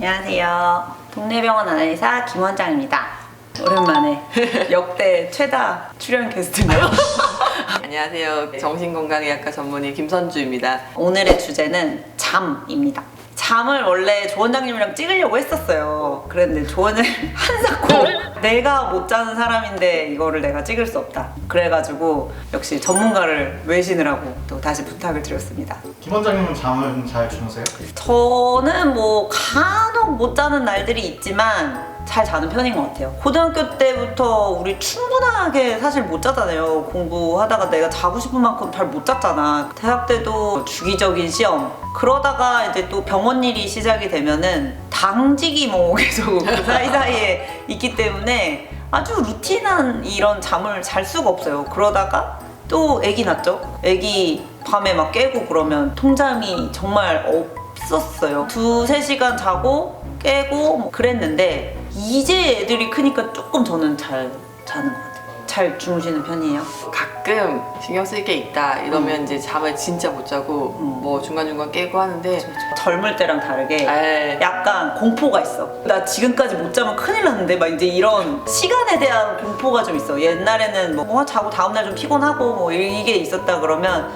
안녕하세요. 동네병원 안의사 김원장입니다. 오랜만에 역대 최다 출연 게스트네요. 안녕하세요. 정신건강의학과 전문의 김선주입니다. 오늘의 주제는 잠입니다. 잠을 원래 조 원장님이랑 찍으려고 했었어요. 그랬는데 조 원장님 한사코 내가 못 자는 사람인데 이거를 내가 찍을 수 없다. 그래가지고 역시 전문가를 외신을 하고 또 다시 부탁을 드렸습니다. 김 원장님은 잠을 잘 주무세요? 저는 뭐 간혹 못 자는 날들이 있지만 잘 자는 편인 것 같아요. 고등학교 때부터 우리 충분하게 사실 못 자잖아요. 공부하다가 내가 자고 싶은 만큼 잘 못 잤잖아. 대학 때도 주기적인 시험. 그러다가 이제 또 병원 일이 시작이 되면은 당직이 뭐 계속 그 사이사이에 있기 때문에 아주 루틴한 이런 잠을 잘 수가 없어요. 그러다가 또 아기 낳죠. 아기 밤에 막 깨고 그러면 통잠이 정말 없었어요. 2-3시간 자고 깨고 뭐 그랬는데 이제 애들이 크니까 조금 저는 잘 자는 것 같아요. 잘 주무시는 편이에요? 가끔 신경 쓸 게 있다 이러면 이제 잠을 진짜 못 자고 뭐 중간중간 깨고 하는데 젊을 때랑 다르게 에이. 약간 공포가 있어. 나 지금까지 못 자면 큰일 났는데 막 이제 이런 시간에 대한 공포가 좀 있어. 옛날에는 뭐 자고 다음날 좀 피곤하고 뭐 이게 있었다 그러면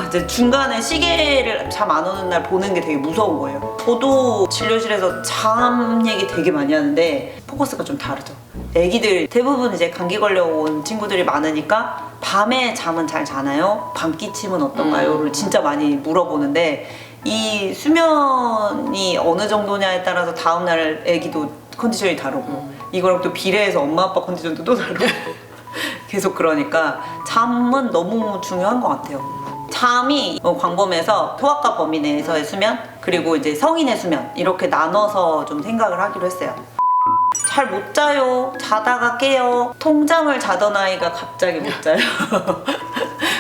이제 중간에 시계를 잠 안 오는 날 보는 게 되게 무서운 거예요. 저도 진료실에서 잠 얘기 되게 많이 하는데 포커스가 좀 다르죠. 애기들 대부분 이제 감기 걸려온 친구들이 많으니까 밤에 잠은 잘 자나요? 밤기침은 어떤가요?를 진짜 많이 물어보는데 이 수면이 어느 정도냐에 따라서 다음날 애기도 컨디션이 다르고 이거랑 또 비례해서 엄마 아빠 컨디션도 또 다르고 계속 그러니까 잠은 너무 중요한 것 같아요. 잠이 광범위해서 소아과 범위 내에서의 수면 그리고 이제 성인의 수면 이렇게 나눠서 좀 생각을 하기로 했어요. 잘 못 자요. 자다가 깨요. 통잠을 자던 아이가 갑자기 못 자요.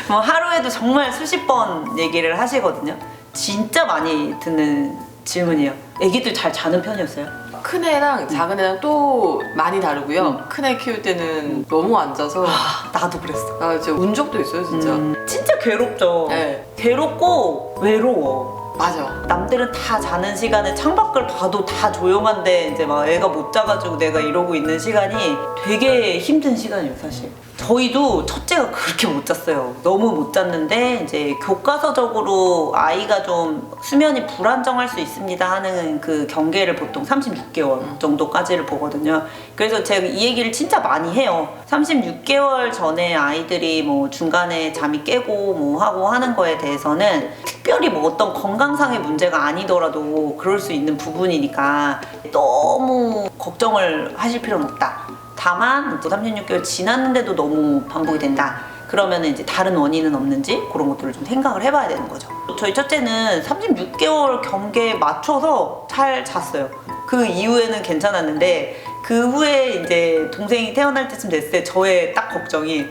뭐 하루에도 정말 수십 번 얘기를 하시거든요. 진짜 많이 듣는 질문이에요. 애기들 잘 자는 편이었어요? 큰 애랑 작은 애랑 또 많이 다르고요. 큰 애 키울 때는 너무 안 자서 나도 그랬어. 나 이제 운 적도 있어요 진짜. 진짜 괴롭죠. 네. 괴롭고 외로워. 맞아. 남들은 다 자는 시간에 창밖을 봐도 다 조용한데 이제 막 애가 못 자가지고 내가 이러고 있는 시간이 되게 힘든 시간이에요 사실. 저희도 첫째가 그렇게 못 잤어요. 너무 못 잤는데 이제 교과서적으로 아이가 좀 수면이 불안정할 수 있습니다 하는 그 경계를 보통 36개월 정도까지를 보거든요. 그래서 제가 이 얘기를 진짜 많이 해요. 36개월 전에 아이들이 뭐 중간에 잠이 깨고 뭐 하고 하는 거에 대해서는 특별히 뭐 어떤 건강상의 문제가 아니더라도 그럴 수 있는 부분이니까 너무 걱정을 하실 필요는 없다. 다만 36개월 지났는데도 너무 반복이 된다. 그러면 이제 다른 원인은 없는지 그런 것들을 좀 생각을 해봐야 되는 거죠. 저희 첫째는 36개월 경계에 맞춰서 잘 잤어요. 그 이후에는 괜찮았는데 그 후에 이제 동생이 태어날 때쯤 됐을 때 저의 딱 걱정이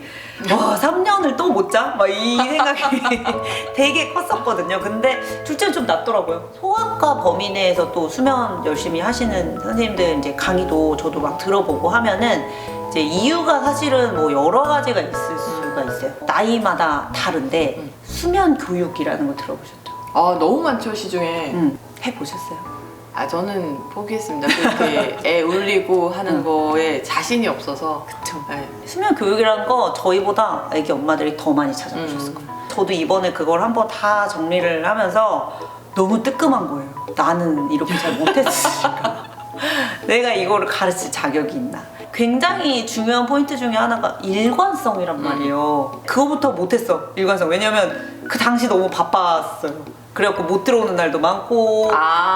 와 3년을 또 못 자? 막 이 생각이 되게 컸었거든요. 근데 둘째는 좀 낫더라고요. 소아과 범위 내에서 또 수면 열심히 하시는 선생님들 이제 강의도 저도 막 들어보고 하면은 이제 이유가 사실은 뭐 여러 가지가 있을 수가 있어요. 나이마다 다른데 수면 교육이라는 거 들어보셨죠? 아 너무 많죠 시중에. 해보셨어요? 저는 포기했습니다. 그렇게 애 울리고 하는 거에 자신이 없어서. 그쵸. 네. 수면 교육이라는 거 저희보다 애기 엄마들이 더 많이 찾아보셨을 거예요. 저도 이번에 그걸 한번 다 정리를 하면서 너무 뜨끔한 거예요. 나는 이렇게 잘 못했으니까. 내가 이거를 가르칠 자격이 있나. 굉장히 중요한 포인트 중에 하나가 일관성이란 말이에요. 그거부터 못했어, 일관성. 왜냐면 그 당시 너무 바빴어요. 그래갖고 못 들어오는 날도 많고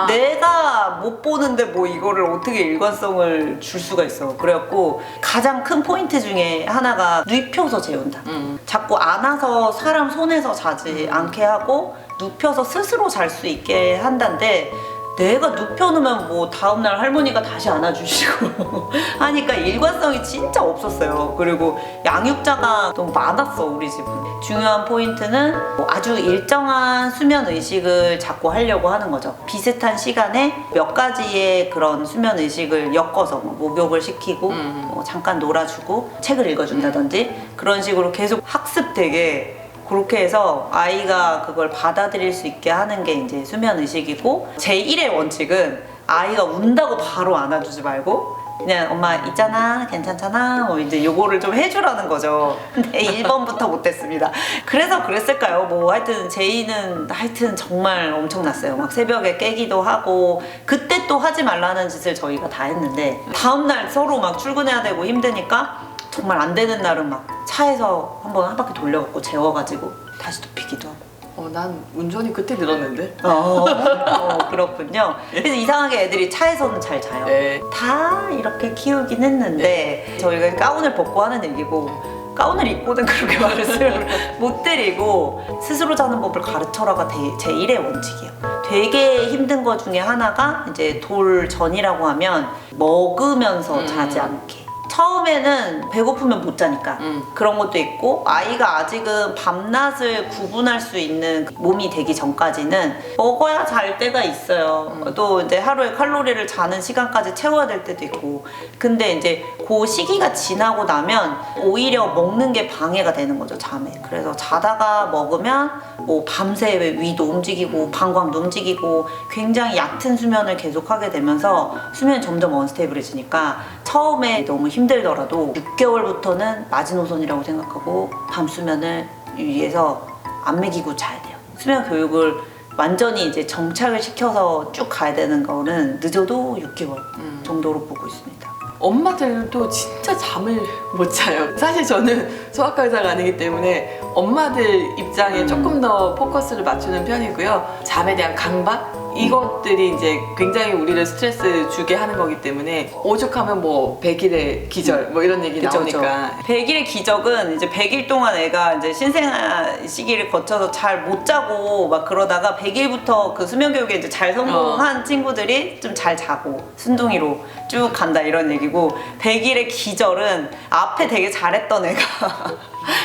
내가 못 보는데 뭐 이거를 어떻게 일관성을 줄 수가 있어. 그래갖고 가장 큰 포인트 중에 하나가 눕혀서 재운다. 자꾸 안아서 사람 손에서 자지 않게 하고 눕혀서 스스로 잘 수 있게 한다는데 내가 눕혀놓으면 뭐 다음날 할머니가 다시 안아주시고 하니까 일관성이 진짜 없었어요. 그리고 양육자가 너무 많았어 우리 집은. 중요한 포인트는 뭐 아주 일정한 수면 의식을 자꾸 하려고 하는 거죠. 비슷한 시간에 몇 가지의 그런 수면 의식을 엮어서 뭐 목욕을 시키고 뭐 잠깐 놀아주고 책을 읽어준다든지 그런 식으로 계속 학습되게 그렇게 해서 아이가 그걸 받아들일 수 있게 하는 게 이제 수면 의식이고 제1의 원칙은 아이가 운다고 바로 안아주지 말고 그냥 엄마 있잖아 괜찮잖아 뭐 이제 요거를 좀 해주라는 거죠. 근데 1번부터 못했습니다. 그래서 그랬을까요? 뭐 하여튼 제이는 하여튼 정말 엄청났어요. 막 새벽에 깨기도 하고 그때 또 하지 말라는 짓을 저희가 다 했는데 다음날 서로 막 출근해야 되고 힘드니까 정말 안 되는 날은 막 차에서 한 바퀴 돌려갖고 재워가지고 다시 눕히기도 하고. 난 운전이 그때 늘었는데. 그렇군요. 그래서 이상하게 애들이 차에서는 잘 자요. 네. 다 이렇게 키우긴 했는데 저희가 가운을 벗고 하는 얘기고 가운을 입고는 그렇게 말씀을 못 드리고 스스로 자는 법을 가르쳐라가 제 1의 원칙이에요. 되게 힘든 거 중에 하나가 이제 돌전이라고 하면 먹으면서 자지 않게. 처음에는 배고프면 못 자니까 그런 것도 있고 아이가 아직은 밤낮을 구분할 수 있는 몸이 되기 전까지는 먹어야 잘 때가 있어요. 또 이제 하루에 칼로리를 자는 시간까지 채워야 될 때도 있고 근데 이제 그 시기가 지나고 나면 오히려 먹는 게 방해가 되는 거죠 잠에. 그래서 자다가 먹으면 뭐 밤새 위도 움직이고 방광도 움직이고 굉장히 얕은 수면을 계속하게 되면서 수면이 점점 언스테이블해지니까 처음에 너무 힘들더라도 6개월부터는 마지노선이라고 생각하고 밤 수면을 위해서 안 먹이고 자야 돼요. 수면 교육을 완전히 이제 정착을 시켜서 쭉 가야 되는 거는 늦어도 6개월 정도로 보고 있습니다. 엄마들도 진짜 잠을 못 자요. 사실 저는 소아과 의사가 아니기 때문에 엄마들 입장에 조금 더 포커스를 맞추는 편이고요. 잠에 대한 강박? 이것들이 이제 굉장히 우리를 스트레스 주게 하는 거기 때문에 오죽하면 뭐 100일의 기절 뭐 이런 얘기 나오니까 100일의 기적은 이제 100일 동안 애가 이제 신생아 시기를 거쳐서 잘 못 자고 막 그러다가 100일부터 그 수면 교육에 이제 잘 성공한 친구들이 좀 잘 자고 순둥이로 쭉 간다 이런 얘기고 100일의 기절은 앞에 되게 잘했던 애가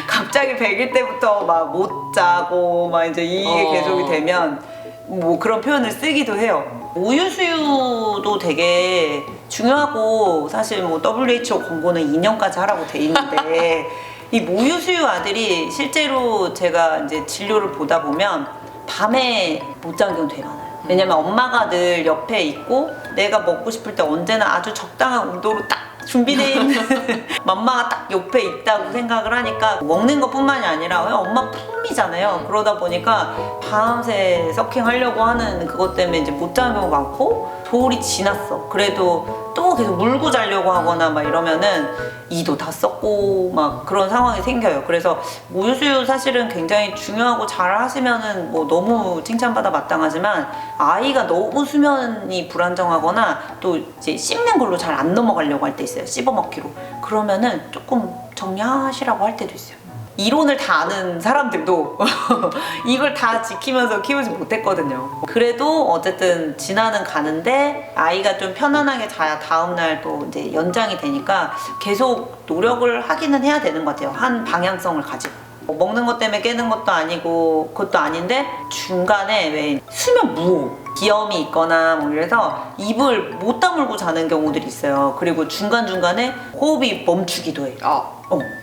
갑자기 100일 때부터 막 못 자고 막 이제 이게 계속이 되면 뭐 그런 표현을 쓰기도 해요. 우유 수유도 되게 중요하고 사실 뭐 WHO 권고는 2년까지 하라고 돼 있는데 이 모유 수유 아들이 실제로 제가 이제 진료를 보다 보면 밤에 못 자는 경우 되게 많아요. 왜냐면 엄마가 늘 옆에 있고 내가 먹고 싶을 때 언제나 아주 적당한 온도로 딱 준비되어 있는 맘마가 딱 옆에 있다고 생각을 하니까 먹는 것뿐만이 아니라 엄마 품이잖아요. 그러다 보니까 밤새 서킹하려고 하는 그것 때문에 이제 못 자는 경우가 많고 돌이 지났어. 그래도 또 계속 물고 자려고 하거나 막 이러면은 이도 다 썩고 막 그런 상황이 생겨요. 그래서 우유수유 사실은 굉장히 중요하고 잘 하시면은 뭐 너무 칭찬받아 마땅하지만 아이가 너무 수면이 불안정하거나 또 이제 씹는 걸로 잘 안 넘어가려고 할 때 있어요. 씹어먹기로. 그러면은 조금 정리하시라고 할 때도 있어요. 이론을 다 아는 사람들도 이걸 다 지키면서 키우지 못했거든요. 그래도 어쨌든 지나는 가는데 아이가 좀 편안하게 자야 다음날 또 이제 연장이 되니까 계속 노력을 하기는 해야 되는 것 같아요. 한 방향성을 가지고. 먹는 것 때문에 깨는 것도 아니고 그것도 아닌데 중간에 왜 수면 무호 기염이 있거나 뭐 이래서 입을 못 다물고 자는 경우들이 있어요. 그리고 중간중간에 호흡이 멈추기도 해요.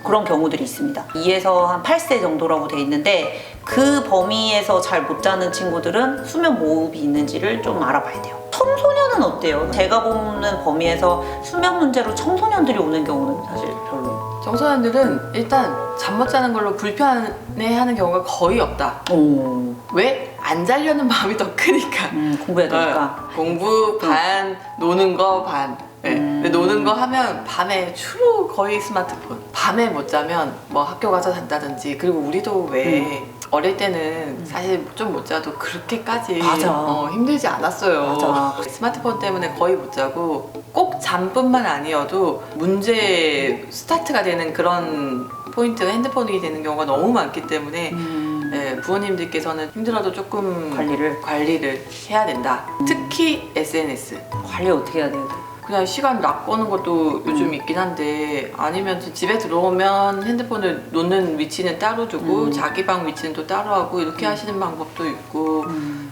그런 경우들이 있습니다. 2에서 한 8세 정도라고 돼 있는데 그 범위에서 잘 못 자는 친구들은 수면 모호흡이 있는지를 좀 알아봐야 돼요. 청소년은 어때요? 제가 보는 범위에서 수면 문제로 청소년들이 오는 경우는 사실 별로. 청소년들은 일단 잠 못 자는 걸로 불편해하는 경우가 거의 없다. 왜? 안 자려는 마음이 더 크니까. 공부해야 되니까. 공부 반, 노는 거 반. 네. 근데 노는 거 하면 밤에 주로 거의 스마트폰. 밤에 못 자면 뭐 학교 가서 잔다든지. 그리고 우리도 왜 어릴 때는 사실 좀 못 자도 그렇게까지 맞아. 힘들지 않았어요. 맞아. 스마트폰 때문에 거의 못 자고 꼭 잠뿐만 아니어도 문제 스타트가 되는 그런 포인트가 핸드폰이 되는 경우가 너무 많기 때문에 네, 부모님들께서는 힘들어도 조금 관리를 해야 된다. 특히 SNS. 관리 어떻게 해야 돼요? 그냥 시간 락 거는 것도 요즘 있긴 한데 아니면 집에 들어오면 핸드폰을 놓는 위치는 따로 두고 자기 방 위치는 또 따로 하고 이렇게 하시는 방법도 있고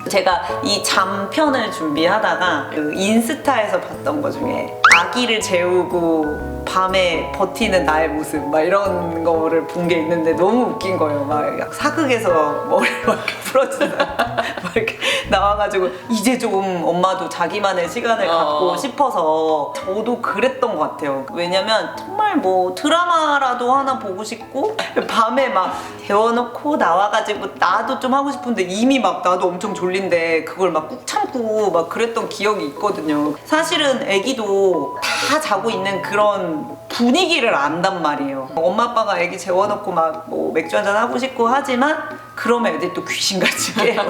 제가 이 잠편을 준비하다가 그 인스타에서 봤던 거 중에 아기를 재우고 밤에 버티는 나의 모습 막 이런 거를 본 게 있는데 너무 웃긴 거예요. 막 사극에서 머리를 막 이렇게 풀어주는 막 이렇게 나와가지고 이제 좀 엄마도 자기만의 시간을 갖고 어. 싶어서 저도 그랬던 것 같아요. 왜냐면 정말 뭐 드라마라도 하나 보고 싶고 밤에 막 데워놓고 나와가지고 나도 좀 하고 싶은데 이미 막 나도 엄청 졸린데 그걸 막 꾹 참고 막 그랬던 기억이 있거든요. 사실은 애기도 다 자고 있는 그런 분위기를 안단 말이에요. 엄마 아빠가 애기 재워놓고 막 뭐 맥주 한잔 하고 싶고 하지만 그러면 애들이 또 귀신같이 깨요.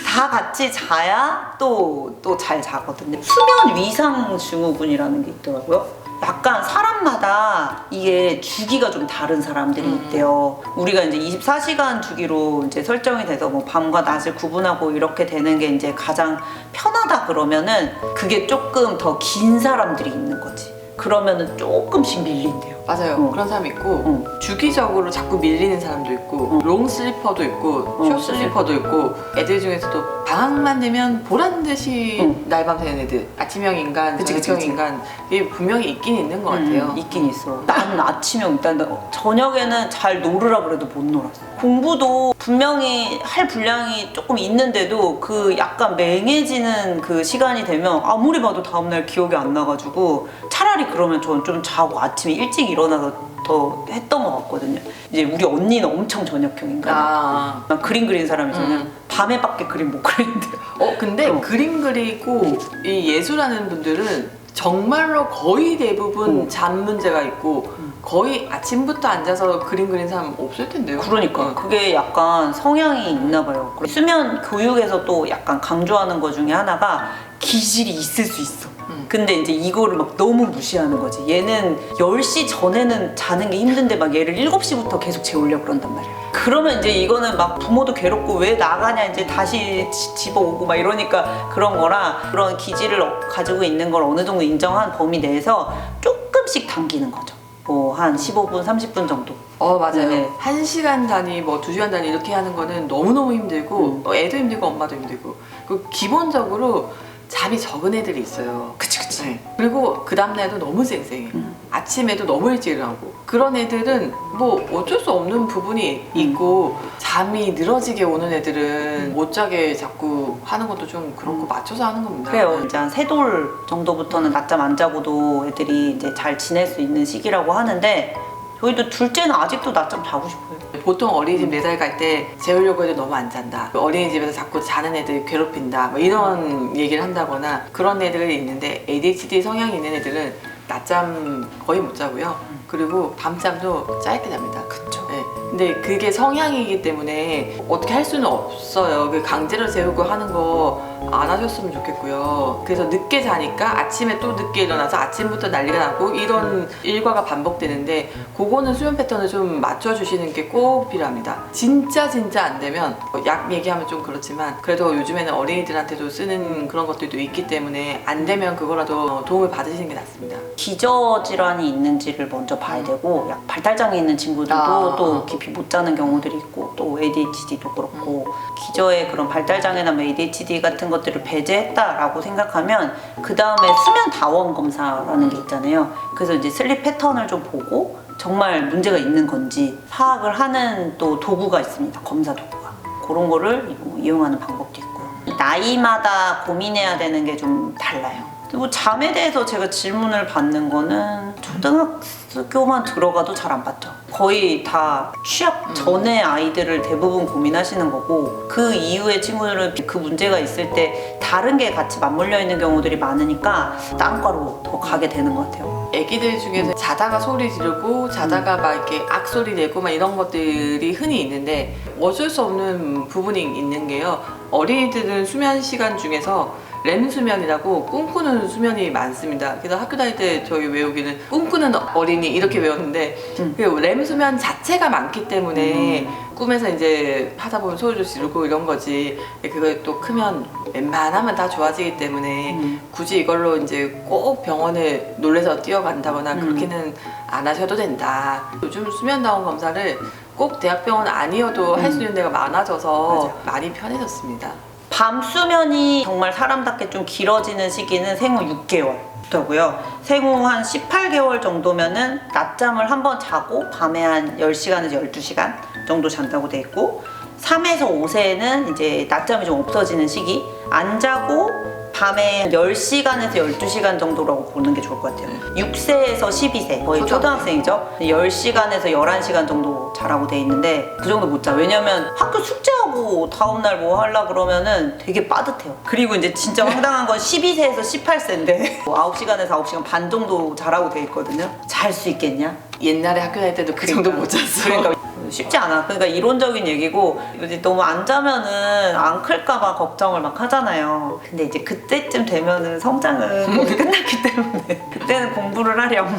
다 같이 자야 또 잘 자거든요. 수면 위상 증후군이라는 게 있더라고요. 약간 사람마다 이게 주기가 좀 다른 사람들이 있대요. 우리가 이제 24시간 주기로 이제 설정이 돼서 뭐 밤과 낮을 구분하고 이렇게 되는 게 이제 가장 편하다 그러면은 그게 조금 더 긴 사람들이 있는 거지. 그러면은 조금씩 밀린대요. 맞아요. 그런 사람 있고 주기적으로 자꾸 밀리는 사람도 있고 롱 슬리퍼도 있고 숏 슬리퍼도 있고 애들 중에서도 방학만 되면 보란 듯이 날밤 새는 애들 아침형 인간, 그치, 저녁형 그치. 인간 이게 분명히 있긴 있는 것 같아요. 있긴 있어. 나는 아침형 일단 저녁에는 잘 놀으라 그래도 못 놀았어. 공부도 분명히 할 분량이 조금 있는데도 그 약간 맹해지는 그 시간이 되면 아무리 봐도 다음날 기억이 안 나가지고 차라리 그러면 저는 좀 자고 아침에 일찍 일어나서 더 했던 것 같거든요. 이제 우리 언니는 엄청 저녁형인가. 아. 막 그림 그리는 사람이잖아요. 밤에밖에 그림 못 그리는데요. 근데 그림 그리고 이 예술하는 분들은 정말로 거의 대부분 잠 문제가 있고 거의 아침부터 앉아서 그림 그리는 사람 없을 텐데요. 그러니까 그게 약간 성향이 있나 봐요. 수면 교육에서 또 약간 강조하는 것 중에 하나가 기질이 있을 수 있어. 근데 이제 이거를 막 너무 무시하는 거지. 얘는 10시 전에는 자는 게 힘든데 막 얘를 7시부터 계속 재우려고 그런단 말이야. 그러면 이제 이거는 막 부모도 괴롭고 왜 나가냐 이제 다시 집어오고 막 이러니까 그런 거라 그런 기질을 가지고 있는 걸 어느 정도 인정한 범위 내에서 조금씩 당기는 거죠. 뭐 한 15분, 30분 정도. 맞아요. 네. 1시간 단위, 뭐 2시간 단위 이렇게 하는 거는 너무너무 힘들고 애도 힘들고 엄마도 힘들고 그리고 기본적으로 잠이 적은 애들이 있어요. 그치. 네. 그리고 그 다음날도 너무 쌩쌩해. 아침에도 너무 일찍 일어나고 그런 애들은 뭐 어쩔 수 없는 부분이 있고 잠이 늘어지게 오는 애들은 못 자게 자꾸 하는 것도 좀 그런 거 맞춰서 하는 겁니다. 그래요. 이제 한 3돌 정도부터는 낮잠 안 자고도 애들이 이제 잘 지낼 수 있는 시기라고 하는데 저희도 둘째는 아직도 낮잠 자고 싶어요. 보통 어린이집 4살 갈 때 재우려고 해도 너무 안 잔다. 어린이집에서 자꾸 자는 애들 괴롭힌다. 뭐 이런 얘기를 한다거나 그런 애들이 있는데 ADHD 성향이 있는 애들은 낮잠 거의 못 자고요. 그리고 밤잠도 짧게 잡니다. 그쵸. 네. 근데 그게 성향이기 때문에 어떻게 할 수는 없어요. 그 강제로 재우고 하는 거 안 하셨으면 좋겠고요. 그래서 늦게 자니까 아침에 또 늦게 일어나서 아침부터 난리가 나고 이런 일과가 반복되는데 그거는 수면 패턴을 좀 맞춰주시는 게 꼭 필요합니다. 진짜 안 되면 약 얘기하면 좀 그렇지만 그래도 요즘에는 어린이들한테도 쓰는 그런 것들도 있기 때문에 안 되면 그거라도 도움을 받으시는 게 낫습니다. 기저질환이 있는지를 먼저 봐야 되고 발달장애 있는 친구들도 또 깊이 못 자는 경우들이 있고 또 ADHD도 그렇고 기저의 그런 발달장애나 뭐 ADHD 같은 것들을 배제했다라고 생각하면 그 다음에 수면 다원 검사라는 게 있잖아요. 그래서 이제 슬립 패턴을 좀 보고 정말 문제가 있는 건지 파악을 하는 또 도구가 있습니다. 검사 도구가. 그런 거를 이용하는 방법도 있고요. 나이마다 고민해야 되는 게 좀 달라요. 그리고 잠에 대해서 제가 질문을 받는 거는 초등학교만 들어가도 잘 안 받죠. 거의 다 취학 전에 아이들을 대부분 고민하시는 거고 그 이후의 친구들은 그 문제가 있을 때 다른 게 같이 맞물려 있는 경우들이 많으니까 다른 과로 더 가게 되는 것 같아요. 애기들 중에서 자다가 소리 지르고 자다가 막 이렇게 악소리 내고 막 이런 것들이 흔히 있는데 어쩔 수 없는 부분이 있는 게요. 어린이들은 수면 시간 중에서 렘 수면이라고 꿈꾸는 수면이 많습니다. 그래서 학교 다닐 때 저희 외우기는 꿈꾸는 어린이 이렇게 외웠는데 그 렘 수면 자체가 많기 때문에 꿈에서 이제 하다 보면 소리도 지르고 이런 거지. 그걸 또 크면 웬만하면 다 좋아지기 때문에 굳이 이걸로 이제 꼭 병원에 놀래서 뛰어간다거나 그렇게는 안 하셔도 된다. 요즘 수면다운 검사를 꼭 대학병원 아니어도 할 수 있는 데가 많아져서 많이 편해졌습니다. 밤 수면이 정말 사람답게 좀 길어지는 시기는 생후 6개월부터고요. 생후 한 18개월 정도면은 낮잠을 한번 자고 밤에 한 10시간에서 12시간 정도 잔다고 돼 있고 3에서 5세는 이제 낮잠이 좀 없어지는 시기. 안 자고 밤에 10시간에서 12시간 정도라고 보는 게 좋을 것 같아요. 6세에서 12세, 거의 초등학생이죠. 10시간에서 11시간 정도 자라고 돼 있는데 그 정도 못 자. 왜냐면 학교 숙제하고 다음날 뭐 하려 그러면은 되게 빠듯해요. 그리고 이제 진짜 황당한 건 12세에서 18세인데 9시간에서 9시간 반 정도 자라고 돼 있거든요. 잘 수 있겠냐? 옛날에 학교 다닐 때도 그 정도 못 잤어. 그러니까 쉽지 않아. 그러니까 이론적인 얘기고 이제 너무 안 자면은 안 클까봐 걱정을 막 하잖아요. 근데 이제 그때쯤 되면은 성장은 거의 끝났기 때문에 그때는 공부를 하렴.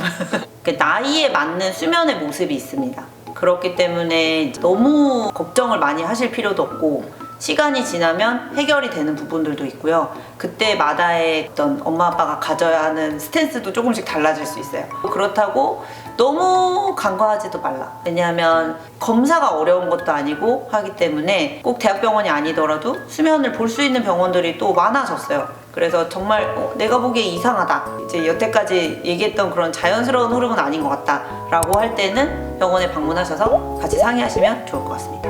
나이에 맞는 수면의 모습이 있습니다. 그렇기 때문에 너무 걱정을 많이 하실 필요도 없고 시간이 지나면 해결이 되는 부분들도 있고요. 그때마다의 어떤 엄마 아빠가 가져야 하는 스탠스도 조금씩 달라질 수 있어요. 그렇다고 너무 간과하지도 말라. 왜냐하면 검사가 어려운 것도 아니고 하기 때문에 꼭 대학병원이 아니더라도 수면을 볼 수 있는 병원들이 또 많아졌어요. 그래서 정말 내가 보기에 이상하다, 이제 여태까지 얘기했던 그런 자연스러운 흐름은 아닌 것 같다 라고 할 때는 병원에 방문하셔서 같이 상의하시면 좋을 것 같습니다.